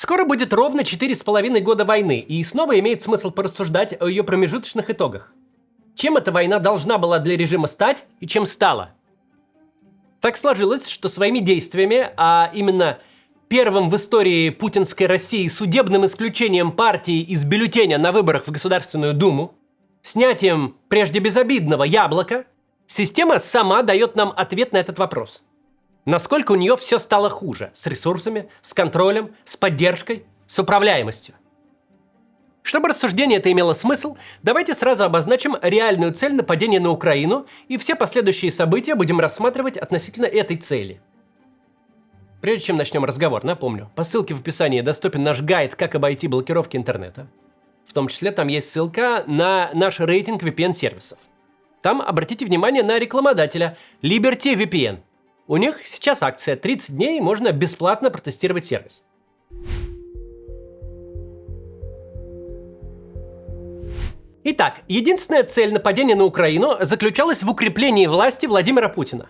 Скоро будет ровно 4,5 года войны, и снова имеет смысл порассуждать о ее промежуточных итогах. Чем эта война должна была для режима стать и чем стала? Так сложилось, что своими действиями, а именно первым в истории путинской России судебным исключением партии из бюллетеня на выборах в Государственную Думу, снятием прежде безобидного яблока, система сама дает нам ответ на этот вопрос. Насколько у нее все стало хуже с ресурсами, с контролем, с поддержкой, с управляемостью. Чтобы рассуждение это имело смысл, давайте сразу обозначим реальную цель нападения на Украину, и все последующие события будем рассматривать относительно этой цели. Прежде чем начнем разговор, напомню, по ссылке в описании доступен наш гайд «Как обойти блокировки интернета». В том числе там есть ссылка на наш рейтинг VPN-сервисов. Там обратите внимание на рекламодателя Liberty VPN. У них сейчас акция 30 дней, можно бесплатно протестировать сервис. Итак, единственная цель нападения на Украину заключалась в укреплении власти Владимира Путина.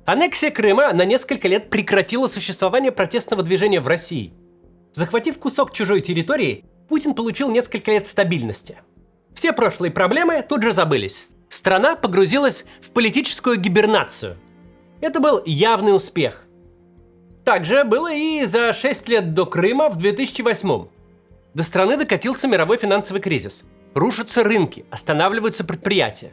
Аннексия Крыма на несколько лет прекратила существование протестного движения в России. Захватив кусок чужой территории, Путин получил несколько лет стабильности. Все прошлые проблемы тут же забылись. Страна погрузилась в политическую гибернацию. Это был явный успех. Также было и за 6 лет до Крыма в 2008. До страны докатился мировой финансовый кризис. Рушатся рынки, останавливаются предприятия.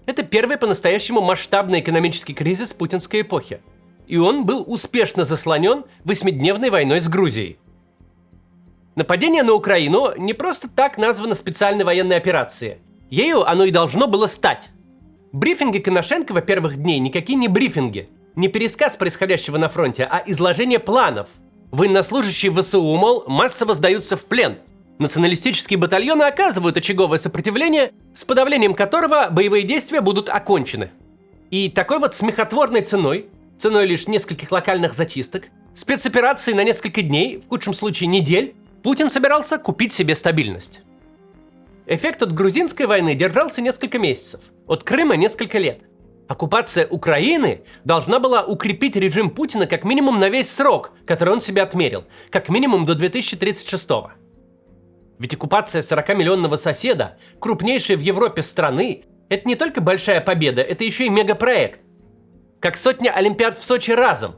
Это первый по-настоящему масштабный экономический кризис путинской эпохи. И он был успешно заслонен 8-дневной войной с Грузией. Нападение на Украину не просто так названо специальной военной операцией. Ею оно и должно было стать. Брифинги Коношенкова первых дней никакие не брифинги, не пересказ происходящего на фронте, а изложение планов. Военнослужащие ВСУ, мол, массово сдаются в плен. Националистические батальоны оказывают очаговое сопротивление, с подавлением которого боевые действия будут окончены. И такой вот смехотворной ценой лишь нескольких локальных зачисток, спецоперации на несколько дней, в худшем случае недель, Путин собирался купить себе стабильность. Эффект от грузинской войны держался несколько месяцев, от Крыма несколько лет. Оккупация Украины должна была укрепить режим Путина как минимум на весь срок, который он себе отмерил, как минимум до 2036 года. Ведь оккупация 40-миллионного соседа, крупнейшей в Европе страны, это не только большая победа, это еще и мегапроект. Как сотня Олимпиад в Сочи разом.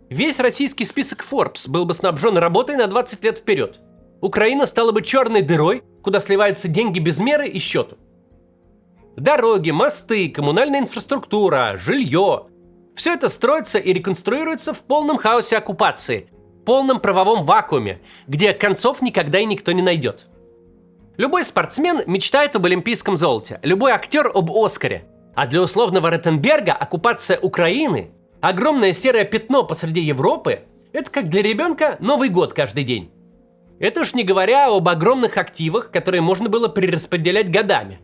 Весь российский список Forbes был бы снабжен работой на 20 лет вперед. Украина стала бы черной дырой, куда сливаются деньги без меры и счету. Дороги, мосты, коммунальная инфраструктура, жилье – все это строится и реконструируется в полном хаосе оккупации, полном правовом вакууме, где концов никогда и никто не найдет. Любой спортсмен мечтает об олимпийском золоте, любой актер об Оскаре. А для условного Ротенберга оккупация Украины, огромное серое пятно посреди Европы – это как для ребенка Новый год каждый день. Это уж не говоря об огромных активах, которые можно было перераспределять годами.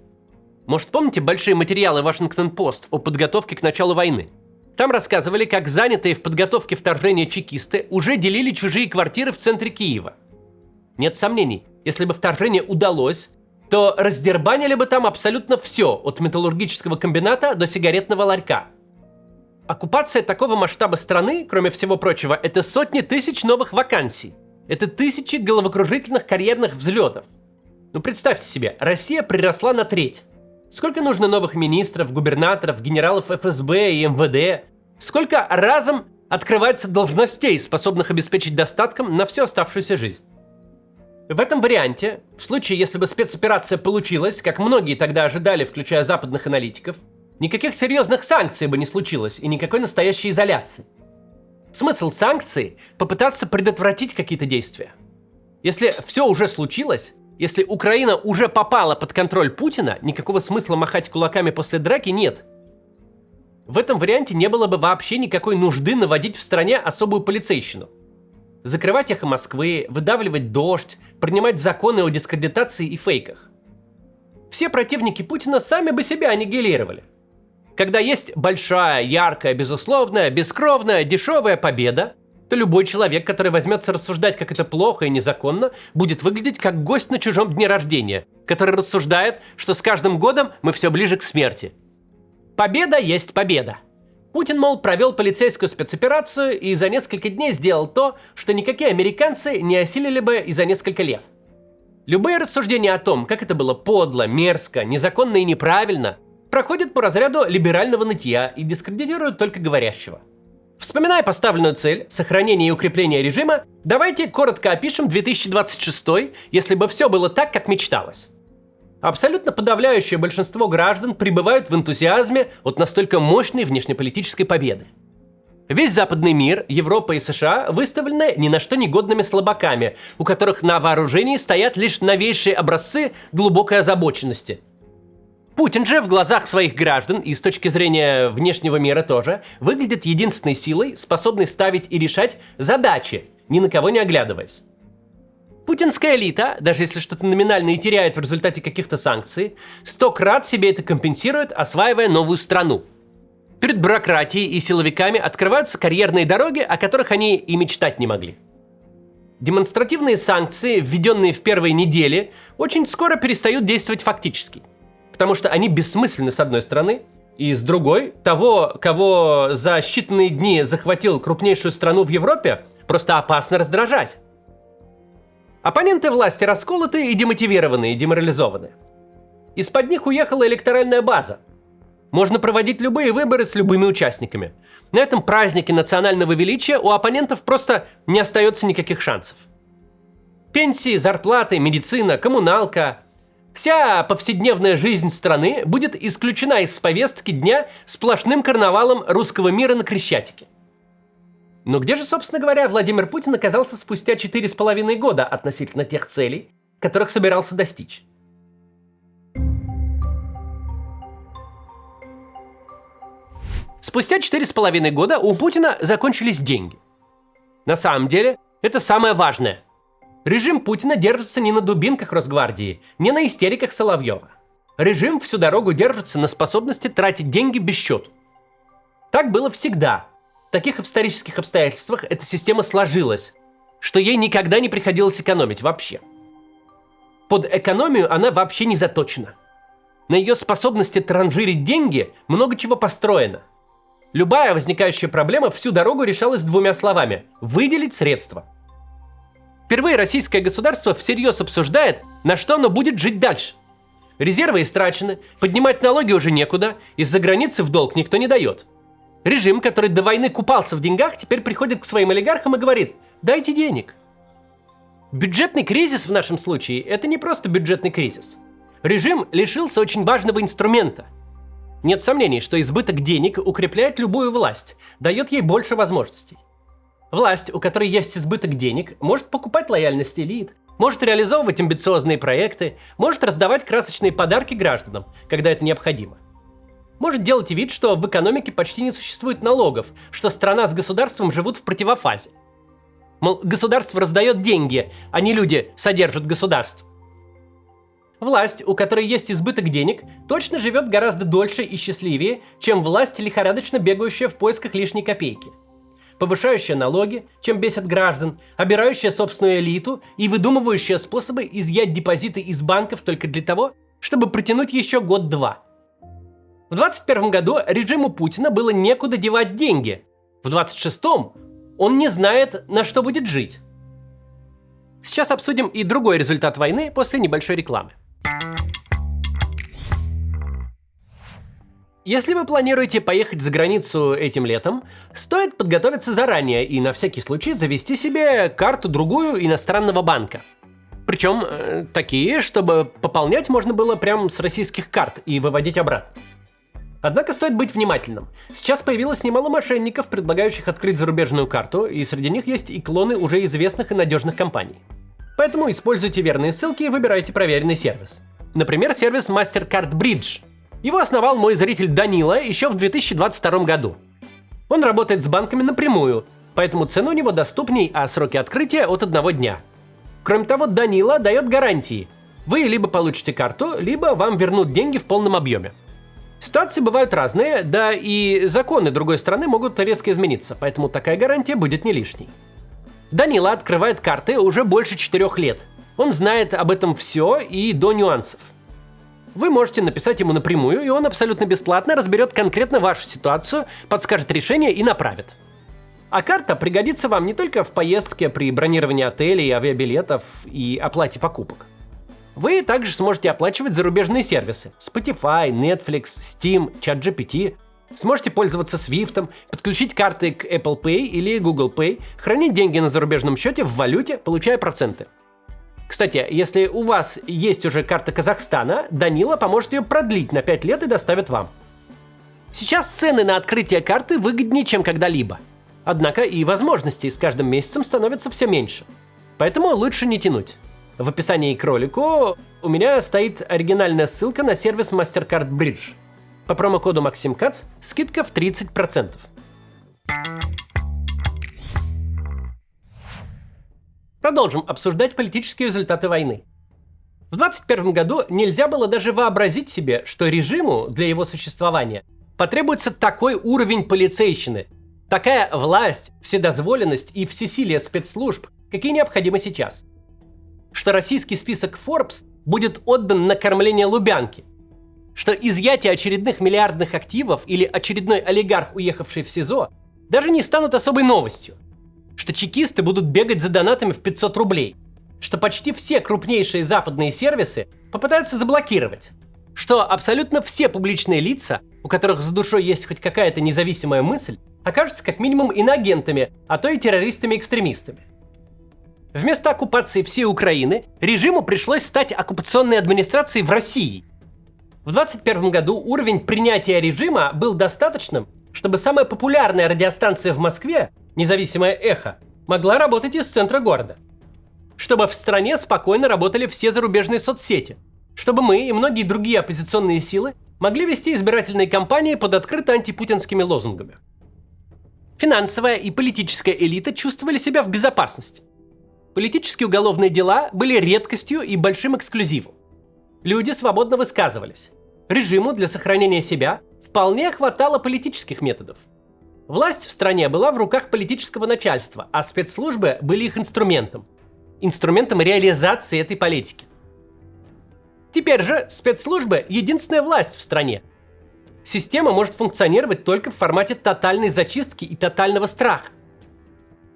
Может, помните большие материалы Washington-Post о подготовке к началу войны? Там рассказывали, как занятые в подготовке вторжения чекисты уже делили чужие квартиры в центре Киева. Нет сомнений, если бы вторжение удалось, то раздербанили бы там абсолютно все, от металлургического комбината до сигаретного ларька. Оккупация такого масштаба страны, кроме всего прочего, это сотни тысяч новых вакансий. Это тысячи головокружительных карьерных взлетов. Ну представьте себе, Россия приросла на треть. Сколько нужно новых министров, губернаторов, генералов ФСБ и МВД? Сколько разом открывается должностей, способных обеспечить достатком на всю оставшуюся жизнь? В этом варианте, в случае, если бы спецоперация получилась, как многие тогда ожидали, включая западных аналитиков, никаких серьезных санкций бы не случилось и никакой настоящей изоляции. Смысл санкций – попытаться предотвратить какие-то действия. Если все уже случилось, если Украина уже попала под контроль Путина, никакого смысла махать кулаками после драки нет. В этом варианте не было бы вообще никакой нужды наводить в стране особую полицейщину. Закрывать эхо Москвы, выдавливать дождь, принимать законы о дискредитации и фейках. Все противники Путина сами бы себя аннигилировали. Когда есть большая, яркая, безусловная, бескровная, дешевая победа, то любой человек, который возьмется рассуждать, как это плохо и незаконно, будет выглядеть как гость на чужом дне рождения, который рассуждает, что с каждым годом мы все ближе к смерти. Победа есть победа. Путин, мол, провел полицейскую спецоперацию и за несколько дней сделал то, что никакие американцы не осилили бы и за несколько лет. Любые рассуждения о том, как это было подло, мерзко, незаконно и неправильно, проходят по разряду либерального нытья и дискредитируют только говорящего. Вспоминая поставленную цель – сохранение и укрепление режима, давайте коротко опишем 2026, если бы все было так, как мечталось. Абсолютно подавляющее большинство граждан пребывают в энтузиазме от настолько мощной внешнеполитической победы. Весь западный мир, Европа и США выставлены ни на что негодными слабаками, у которых на вооружении стоят лишь новейшие образцы глубокой озабоченности. Путин же в глазах своих граждан и с точки зрения внешнего мира тоже выглядит единственной силой, способной ставить и решать задачи, ни на кого не оглядываясь. Путинская элита, даже если что-то номинально и теряет в результате каких-то санкций, 100 крат себе это компенсирует, осваивая новую страну. Перед бюрократией и силовиками открываются карьерные дороги, о которых они и мечтать не могли. Демонстративные санкции, введенные в первые недели, очень скоро перестают действовать фактически. Потому что они бессмысленны с одной стороны, и с другой, того, кого за считанные дни захватил крупнейшую страну в Европе, просто опасно раздражать. Оппоненты власти расколоты и демотивированы, и деморализованы. Из-под них уехала электоральная база. Можно проводить любые выборы с любыми участниками. На этом празднике национального величия у оппонентов просто не остается никаких шансов. Пенсии, зарплаты, медицина, коммуналка – вся повседневная жизнь страны будет исключена из повестки дня сплошным карнавалом русского мира на Крещатике. Но где же, собственно говоря, Владимир Путин оказался спустя 4,5 года относительно тех целей, которых собирался достичь? Спустя 4,5 года у Путина закончились деньги. На самом деле, это самое важное. Режим Путина держится не на дубинках Росгвардии, не на истериках Соловьева. Режим всю дорогу держится на способности тратить деньги без счету. Так было всегда. В таких исторических обстоятельствах эта система сложилась, что ей никогда не приходилось экономить вообще. Под экономию она вообще не заточена. На ее способности транжирить деньги много чего построено. Любая возникающая проблема всю дорогу решалась двумя словами – выделить средства. Впервые российское государство всерьез обсуждает, на что оно будет жить дальше. Резервы истрачены, поднимать налоги уже некуда, из-за границы в долг никто не дает. Режим, который до войны купался в деньгах, теперь приходит к своим олигархам и говорит: дайте денег. Бюджетный кризис в нашем случае – это не просто бюджетный кризис. Режим лишился очень важного инструмента. Нет сомнений, что избыток денег укрепляет любую власть, дает ей больше возможностей. Власть, у которой есть избыток денег, может покупать лояльность элит, может реализовывать амбициозные проекты, может раздавать красочные подарки гражданам, когда это необходимо. Может делать вид, что в экономике почти не существует налогов, что страна с государством живут в противофазе. Мол, государство раздает деньги, а не люди содержат государство. Власть, у которой есть избыток денег, точно живет гораздо дольше и счастливее, чем власть, лихорадочно бегающая в поисках лишней копейки. Повышающая налоги, чем бесят граждан, обирающая собственную элиту и выдумывающая способы изъять депозиты из банков только для того, чтобы протянуть еще год-два. В 2021 году режиму Путина было некуда девать деньги. В 2026 он не знает, на что будет жить. Сейчас обсудим и другой результат войны после небольшой рекламы. Если вы планируете поехать за границу этим летом, стоит подготовиться заранее и на всякий случай завести себе карту другую иностранного банка. Причем такие, чтобы пополнять можно было прямо с российских карт и выводить обратно. Однако стоит быть внимательным. Сейчас появилось немало мошенников, предлагающих открыть зарубежную карту, и среди них есть и клоны уже известных и надежных компаний. Поэтому используйте верные ссылки и выбирайте проверенный сервис. Например, сервис MasterCard Bridge. Его основал мой зритель Данила еще в 2022 году. Он работает с банками напрямую, поэтому цены у него доступней, а сроки открытия от 1 дня. Кроме того, Данила дает гарантии. Вы либо получите карту, либо вам вернут деньги в полном объеме. Ситуации бывают разные, да и законы другой страны могут резко измениться, поэтому такая гарантия будет не лишней. Данила открывает карты уже больше 4 лет. Он знает об этом все и до нюансов. Вы можете написать ему напрямую, и он абсолютно бесплатно разберет конкретно вашу ситуацию, подскажет решение и направит. А карта пригодится вам не только в поездке при бронировании отелей, авиабилетов и оплате покупок. Вы также сможете оплачивать зарубежные сервисы – Spotify, Netflix, Steam, ChatGPT. Сможете пользоваться Swift, подключить карты к Apple Pay или Google Pay, хранить деньги на зарубежном счете в валюте, получая проценты. Кстати, если у вас есть уже карта Казахстана, Данила поможет ее продлить на 5 лет и доставит вам. Сейчас цены на открытие карты выгоднее, чем когда-либо. Однако и возможностей с каждым месяцем становится все меньше. Поэтому лучше не тянуть. В описании к ролику у меня стоит оригинальная ссылка на сервис MasterCard Bridge. По промокоду MaximCats скидка в 30%. Продолжим обсуждать политические результаты войны. В 2021 году нельзя было даже вообразить себе, что режиму для его существования потребуется такой уровень полицейщины, такая власть, вседозволенность и всесилие спецслужб, какие необходимы сейчас. Что российский список Forbes будет отдан на кормление Лубянки. Что изъятие очередных миллиардных активов или очередной олигарх, уехавший в СИЗО, даже не станут особой новостью. Что чекисты будут бегать за донатами в 500 рублей. Что почти все крупнейшие западные сервисы попытаются заблокировать. Что абсолютно все публичные лица, у которых за душой есть хоть какая-то независимая мысль, окажутся как минимум иноагентами, а то и террористами-экстремистами. Вместо оккупации всей Украины режиму пришлось стать оккупационной администрацией в России. В 2021 году уровень принятия режима был достаточным, чтобы самая популярная радиостанция в Москве, независимое «Эхо», могла работать из центра города. Чтобы в стране спокойно работали все зарубежные соцсети. Чтобы мы и многие другие оппозиционные силы могли вести избирательные кампании под открыто антипутинскими лозунгами. Финансовая и политическая элита чувствовали себя в безопасности. Политические уголовные дела были редкостью и большим эксклюзивом. Люди свободно высказывались. Режиму для сохранения себя вполне хватало политических методов. Власть в стране была в руках политического начальства, а спецслужбы были их инструментом. Инструментом реализации этой политики. Теперь же спецслужбы – единственная власть в стране. Система может функционировать только в формате тотальной зачистки и тотального страха.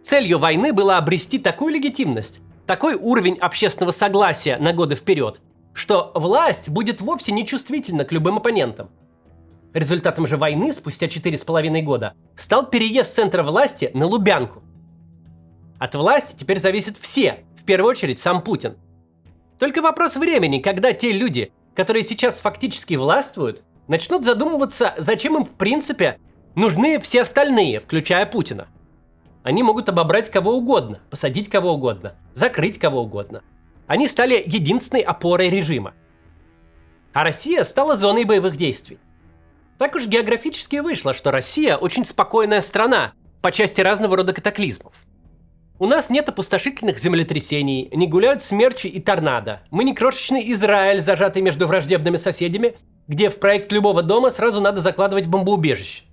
Целью войны было обрести такую легитимность, такой уровень общественного согласия на годы вперед, что власть будет вовсе не чувствительна к любым оппонентам. Результатом же войны спустя 4,5 года стал переезд центра власти на Лубянку. От власти теперь зависят все, в первую очередь сам Путин. Только вопрос времени, когда те люди, которые сейчас фактически властвуют, начнут задумываться, зачем им в принципе нужны все остальные, включая Путина. Они могут обобрать кого угодно, посадить кого угодно, закрыть кого угодно. Они стали единственной опорой режима. А Россия стала зоной боевых действий. Так уж географически вышло, что Россия очень спокойная страна по части разного рода катаклизмов. У нас нет опустошительных землетрясений, не гуляют смерчи и торнадо. Мы не крошечный Израиль, зажатый между враждебными соседями, где в проект любого дома сразу надо закладывать бомбоубежище.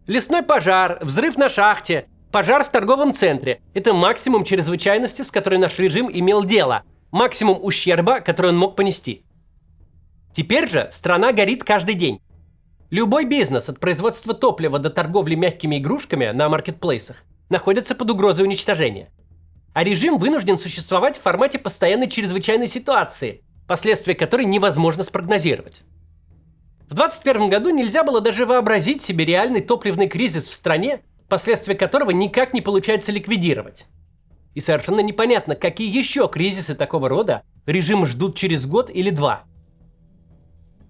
Лесной пожар, взрыв на шахте, пожар в торговом центре – это максимум чрезвычайности, с которой наш режим имел дело, максимум ущерба, который он мог понести. Теперь же страна горит каждый день. Любой бизнес, от производства топлива до торговли мягкими игрушками на маркетплейсах, находится под угрозой уничтожения. А режим вынужден существовать в формате постоянной чрезвычайной ситуации, последствия которой невозможно спрогнозировать. В 2021 году нельзя было даже вообразить себе реальный топливный кризис в стране, последствия которого никак не получается ликвидировать. И совершенно непонятно, какие еще кризисы такого рода режим ждут через год или два.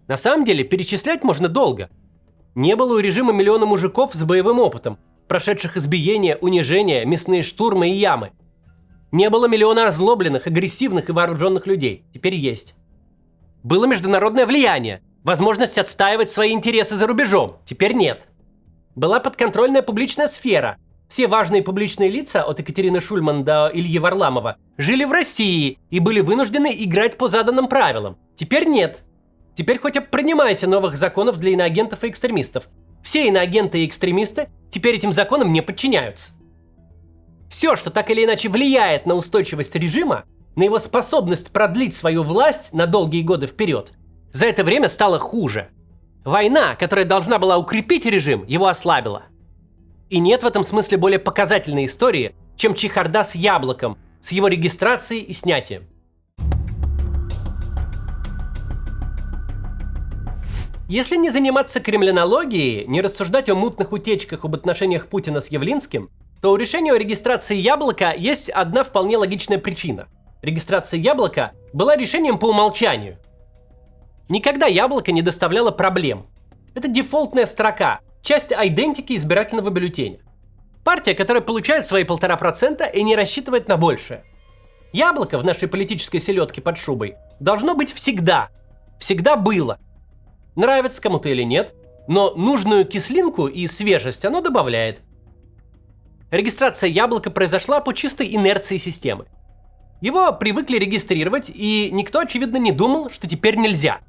На самом деле, перечислять можно долго. Не было у режима миллиона мужиков с боевым опытом, прошедших избиения, унижения, мясные штурмы и ямы. Не было миллиона озлобленных, агрессивных и вооруженных людей. Теперь есть. Было международное влияние, возможность отстаивать свои интересы за рубежом. Теперь нет. Была подконтрольная публичная сфера. Все важные публичные лица, от Екатерины Шульман до Ильи Варламова, жили в России и были вынуждены играть по заданным правилам. Теперь нет. Теперь хоть принимайся новых законов для иноагентов и экстремистов. Все иноагенты и экстремисты теперь этим законам не подчиняются. Все, что так или иначе влияет на устойчивость режима, на его способность продлить свою власть на долгие годы вперед, За это время стало хуже. Война, которая должна была укрепить режим, его ослабила. И нет в этом смысле более показательной истории, чем чехарда с Яблоком, с его регистрацией и снятием. Если не заниматься кремлинологией, не рассуждать о мутных утечках об отношениях Путина с Явлинским, то у решения о регистрации Яблока есть одна вполне логичная причина. Регистрация Яблока была решением по умолчанию. Никогда Яблоко не доставляло проблем. Это дефолтная строка, часть айдентики избирательного бюллетеня. Партия, которая получает свои 1,5% и не рассчитывает на большее. Яблоко в нашей политической селедке под шубой должно быть всегда. Всегда было. Нравится кому-то или нет, но нужную кислинку и свежесть оно добавляет. Регистрация Яблока произошла по чистой инерции системы. Его привыкли регистрировать, и никто, очевидно, не думал, что теперь нельзя.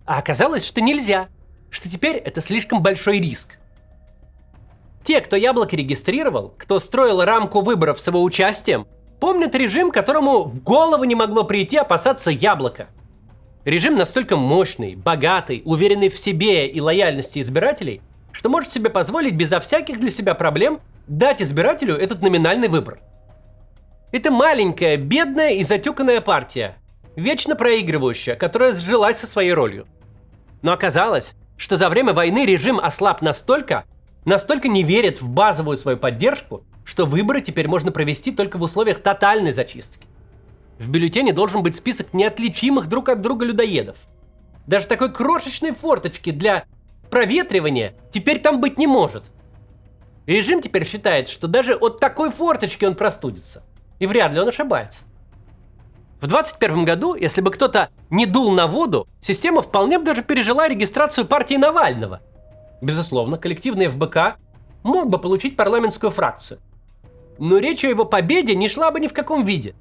А оказалось, что нельзя, что теперь это слишком большой риск. Те, кто Яблоко регистрировал, кто строил рамку выборов с его участием, помнят режим, которому в голову не могло прийти опасаться Яблока. Режим настолько мощный, богатый, уверенный в себе и лояльности избирателей, что может себе позволить безо всяких для себя проблем дать избирателю этот номинальный выбор. Это маленькая, бедная и затюканная партия, вечно проигрывающая, которая сжилась со своей ролью. Но оказалось, что за время войны режим ослаб настолько не верит в базовую свою поддержку, что выборы теперь можно провести только в условиях тотальной зачистки. В бюллетене должен быть список неотличимых друг от друга людоедов. Даже такой крошечной форточки для проветривания теперь там быть не может. Режим теперь считает, что даже от такой форточки он простудится. И вряд ли он ошибается. В 2021 году, если бы кто-то не дул на воду, система вполне бы даже пережила регистрацию партии Навального. Безусловно, коллективный ФБК мог бы получить парламентскую фракцию. Но речь о его победе не шла бы ни в каком виде.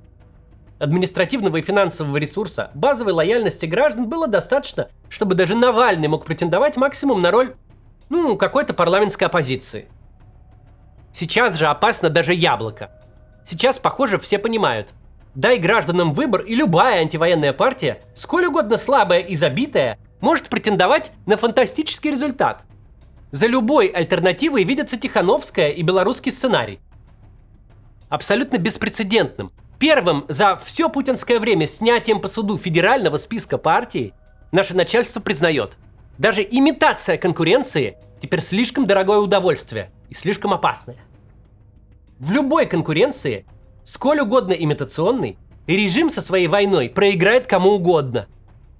Административного и финансового ресурса, базовой лояльности граждан было достаточно, чтобы даже Навальный мог претендовать максимум на роль, какой-то парламентской оппозиции. Сейчас же опасно даже Яблоко. Сейчас, похоже, все понимают. Дай гражданам выбор, и любая антивоенная партия, сколь угодно слабая и забитая, может претендовать на фантастический результат. За любой альтернативой видятся Тихановская и белорусский сценарий. Абсолютно беспрецедентным. Первым за все путинское время снятием по суду федерального списка партий наше начальство признает. Даже имитация конкуренции теперь слишком дорогое удовольствие и слишком опасное. В любой конкуренции, сколь угодно имитационный, режим со своей войной проиграет кому угодно.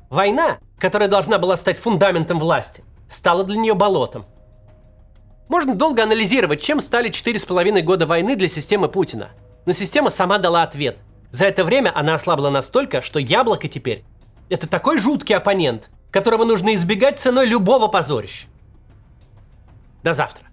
Война, которая должна была стать фундаментом власти, стала для нее болотом. Можно долго анализировать, чем стали 4,5 года войны для системы Путина. Но система сама дала ответ. За это время она ослабла настолько, что Яблоко теперь – это такой жуткий оппонент, которого нужно избегать ценой любого позорища. До завтра.